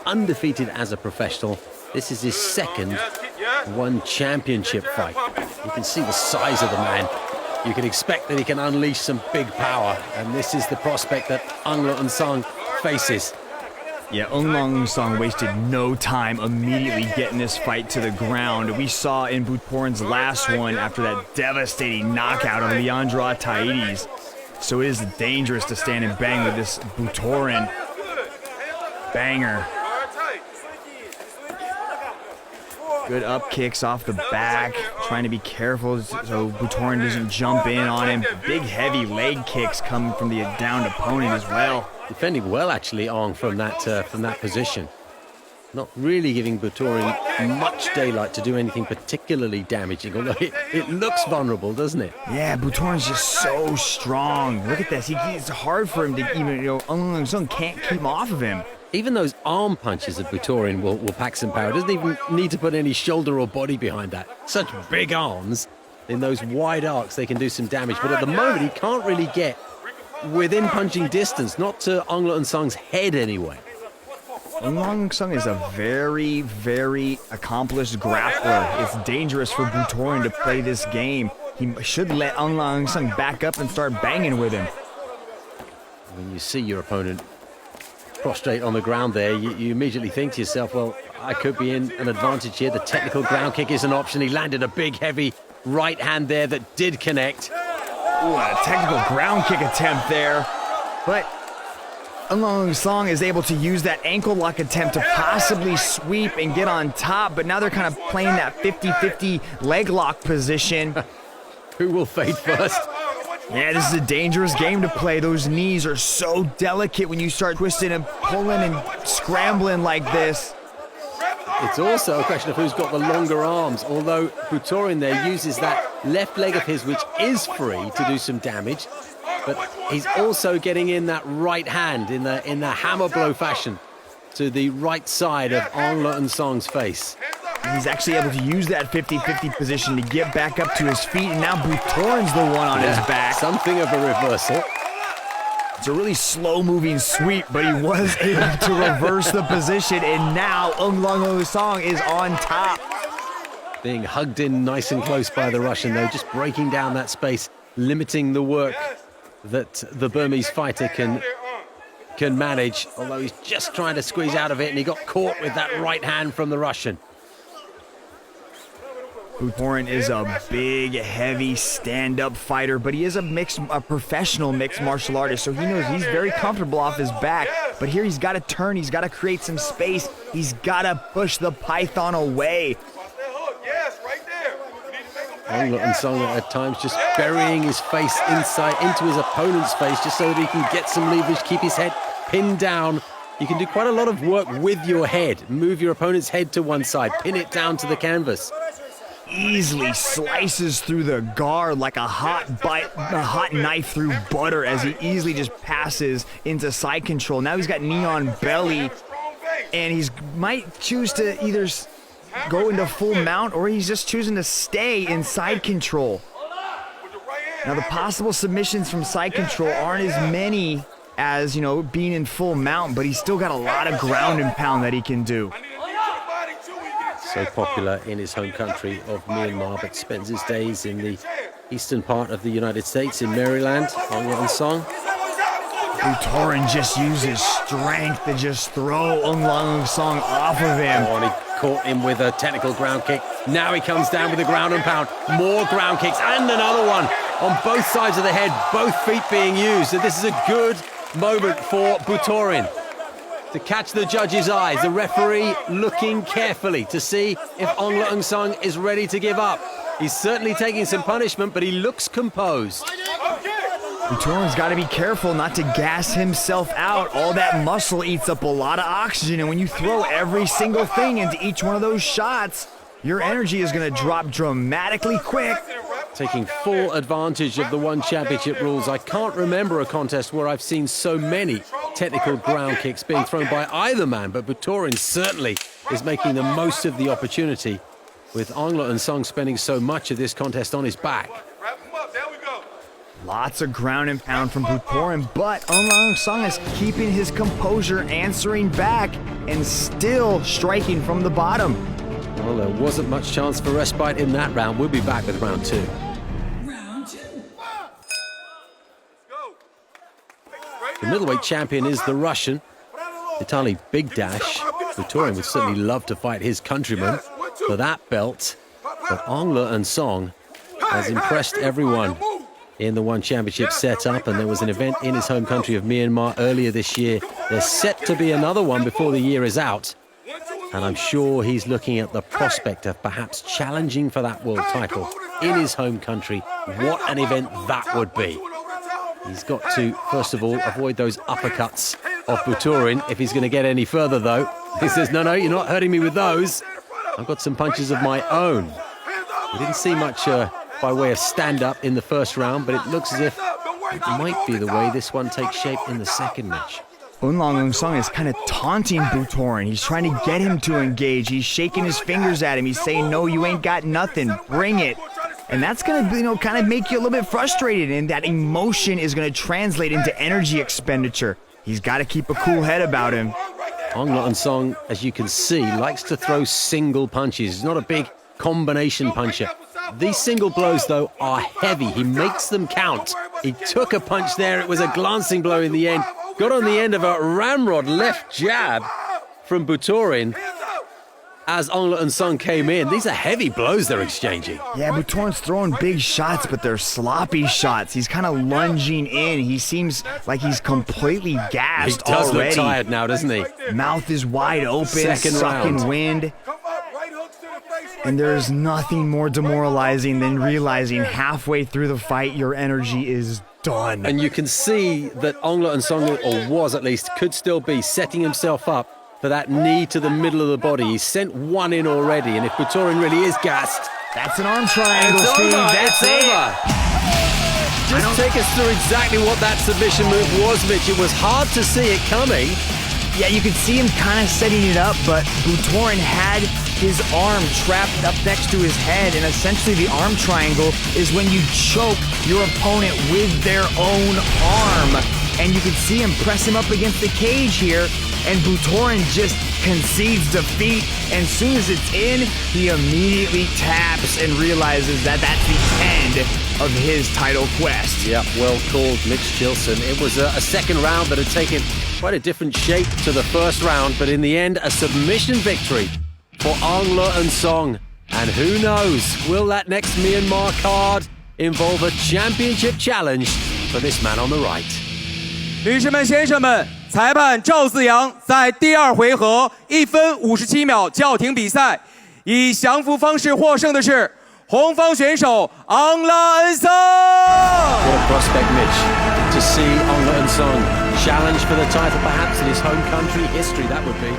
undefeated as a professional. This is his second one championship fight. You can see the size of the man. You can expect that he can unleash some big power, and this is the prospect that Ang Leung Sung faces. Yeah, Ang Leung Sung wasted no time immediately getting this fight to the ground. We saw in Butorin's last one after that devastating knockout of Leandro Ataides. So it is dangerous to stand and bang with this Butorin. Banger. Good up kicks off the back, trying to be careful so Butorin doesn't jump in on him. Big heavy leg kicks coming from the downed opponent as well. Defending well, actually, Ong, from that position. Not really giving Butorin much daylight to do anything particularly damaging, although it looks vulnerable, doesn't it? Yeah, Butorin's just so strong. Look at this. It's hard for him to even, Ang Leung Sung can't keep him off of him. Even those arm punches of Butorin will pack some power. Doesn't even need to put any shoulder or body behind that. Such big arms. In those wide arcs, they can do some damage. But at the moment, he can't really get within punching distance. Not to Ang Leung Sung's head, anyway. Ang Leung Sung is a very, very accomplished grappler. It's dangerous for Butorin to play this game. He should let Ang Leung Sung back up and start banging with him. When you see your opponent prostrate on the ground there, you immediately think to yourself, well, I could be in an advantage here. The technical ground kick is an option. He landed a big, heavy right hand there that did connect. Ooh, a technical ground kick attempt there. But Ang Leung Sung is able to use that ankle lock attempt to possibly sweep and get on top, but now they're kind of playing that 50-50 leg lock position. Who will fade first? Yeah, this is a dangerous game to play. Those knees are so delicate when you start twisting and pulling and scrambling like this. It's also a question of who's got the longer arms, although Butorin there uses that left leg of his, which is free to do some damage, but he's also getting in that right hand in the hammer blow fashion to the right side of Ang Leung Sung's face. He's actually able to use that 50-50 position to get back up to his feet, and now Butorin's the one on his back. Something of a reversal. It's a really slow-moving sweep, but he was able to reverse the position, and now Ang Leung Sung is on top. Being hugged in nice and close by the Russian, though, just breaking down that space, limiting the work that the Burmese fighter can manage, although he's just trying to squeeze out of it, and he got caught with that right hand from the Russian. Butorin is a big, heavy stand-up fighter, but he is a professional mixed martial artist, so he knows he's very comfortable off his back. But here he's got to turn, he's got to create some space, he's got to push the python away. Ang Leung Sung at times just burying his face inside into his opponent's face just so that he can get some leverage, keep his head pinned down. You can do quite a lot of work with your head. Move your opponent's head to one side, pin it down to the canvas. Easily slices through the guard like a hot knife through butter as he easily just passes into side control. Now he's got knee on belly, and he's might choose to either go into full mount or he's just choosing to stay in side control. Now the possible submissions from side control aren't as many as, being in full mount, but he's still got a lot of ground and pound that he can do. So popular in his home country of Myanmar, but spends his days in the eastern part of the United States, in Maryland. Ang Leung Sung. Butorin just uses strength to just throw Ang Leung Sung off of him. Oh, and he caught him with a technical ground kick. Now he comes down with a ground and pound. More ground kicks and another one on both sides of the head, both feet being used. So this is a good moment for Butorin to catch the judge's eyes. The referee looking carefully to see if Ang Leung Sung is ready to give up. He's certainly taking some punishment, but he looks composed. Butorin's got to be careful not to gas himself out. All that muscle eats up a lot of oxygen, and when you throw every single thing into each one of those shots, your energy is going to drop dramatically quick. Taking full advantage of the One Championship rules. I can't remember a contest where I've seen so many technical ground kicks being thrown by either man, but Butorin certainly is making the most of the opportunity, with Ang Leung Sung spending so much of this contest on his back. Lots of ground and pound from Butorin, but Ong La Song is keeping his composure, answering back, and still striking from the bottom. Well, there wasn't much chance for respite in that round. We'll be back with round 2. The middleweight champion is the Russian, Vitaly Bigdash. Butorin would certainly love to fight his countryman for that belt, but Ong La Song has impressed everyone in the One Championship setup, and there was an event in his home country of Myanmar earlier this year. There's set to be another one before the year is out, and I'm sure he's looking at the prospect of perhaps challenging for that world title in his home country. What an event that would be. He's got to, first of all, avoid those uppercuts of Butorin if he's going to get any further, though. He says, no, you're not hurting me with those. I've got some punches of my own. We didn't see much by way of stand-up in the first round, but it looks as if it might be the way this one takes shape in the second match. Ong La Song is kind of taunting Butorin. He's trying to get him to engage. He's shaking his fingers at him. He's saying, no, you ain't got nothing. Bring it. And that's going to, kind of make you a little bit frustrated, and that emotion is going to translate into energy expenditure. He's got to keep a cool head about him. Ong La Song, as you can see, likes to throw single punches. He's not a big combination puncher. These single blows, though, are heavy. He makes them count. He took a punch there. It was a glancing blow in the end. Got on the end of a ramrod left jab from Butorin as Ong La Song came in. These are heavy blows they're exchanging. Yeah, Butorin's throwing big shots, but they're sloppy shots. He's kind of lunging in. He seems like he's completely gassed He does already. look tired now, doesn't he? Mouth is wide open, Second sucking round. wind. And there's nothing more demoralizing than realizing halfway through the fight your energy is done. And you can see that Ong La Song, or was at least, could still be setting himself up for that knee to the middle of the body. He's sent one in already, and if Butorin really is gassed, That's an arm triangle, it's Steve. over. That's It's it. over. Just take us through exactly what that submission move was, Mitch. It was hard to see it coming. Yeah, you could see him kind of setting it up, but Butorin had his arm trapped up next to his head, and essentially the arm triangle is when you choke your opponent with their own arm. And you can see him press him up against the cage here, and Butorin just concedes defeat. And as soon as it's in, he immediately taps and realizes that that's the end of his title quest. Yeah, well called, Mitch Chilson. It was a second round that had taken quite a different shape to the first round, but in the end, a submission victory for Ong La Song. And who knows, will that next Myanmar card involve a championship challenge for this man on the right? 女士们、先生们，裁判赵自扬在第二回合1分57秒叫停比赛，以降服方式获胜的是红方选手昂拉恩桑。 What a prospect, Mitch, to see Ong La Song challenge for the title, perhaps in his home country history, that would be.